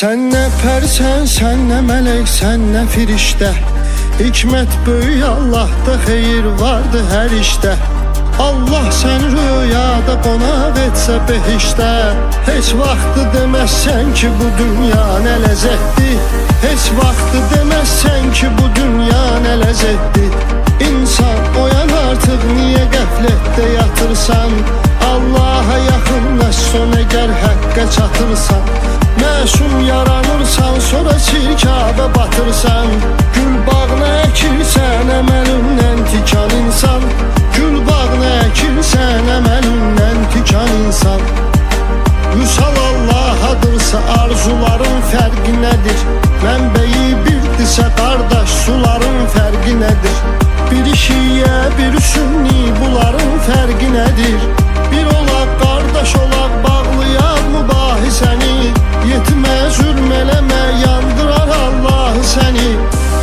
Sen ne persen, sen ne melek, sen ne firişte. Hikmet böyük Allah'ta, xeyir vardı her işte. Allah sen rüyada qonaq etsə behişdə. Heç vaxtı deməzsən ki bu dünya nə ləzzətdir. Heç vaxtı deməzsən ki bu dünya nə ləzzətdir. İnsan oyan artıq, niyə qəflətdə yatırsan? Allah'a yaxınlaş son əgər həqqə çatırsan. Məsum yaranırsan, sonra çirkabə batırsan. Gül bağına əkirsən, əməlindən tikan insan. Gül bağına əkirsən, əməlindən tikan insan. Vüsal Allah'adırsa arzuların fərqi nədir? Mənbəyi birdirsə qardaş, suların fərqi nədir? Bir şiyə, bir sünni, bunların fərqi nədir? Bir olaq, qardaş olaq, bağlayaq mübahisəni. Yetimə zülm eləmə, yandırar Allah səni.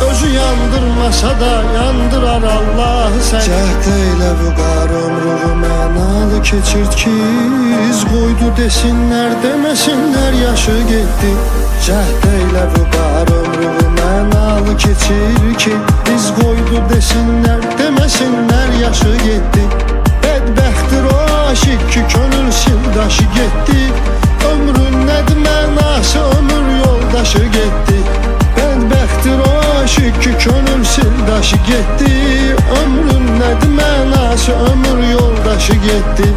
Özü yandırmasa da yandırar Allah səni. Cəhd eylə vüqar ömrünü mənalı keçirt ki, iz qoydu desinlər, deməsinlər yaşı getdi. Cəhd eylə vüqar ömrünü mənalı keçir ki, iz qoydu desinlər, deməsinlər yaşı getdi. Bədbəxtdir o aşıq ki könül sildaşı getdi. Ömrün nədir mənası, ömür yoldaşı getdi. Bədbəxtdir o aşıq ki könül sildaşı getdi. Ömrün nədir mənası, ömür yoldaşı getdi.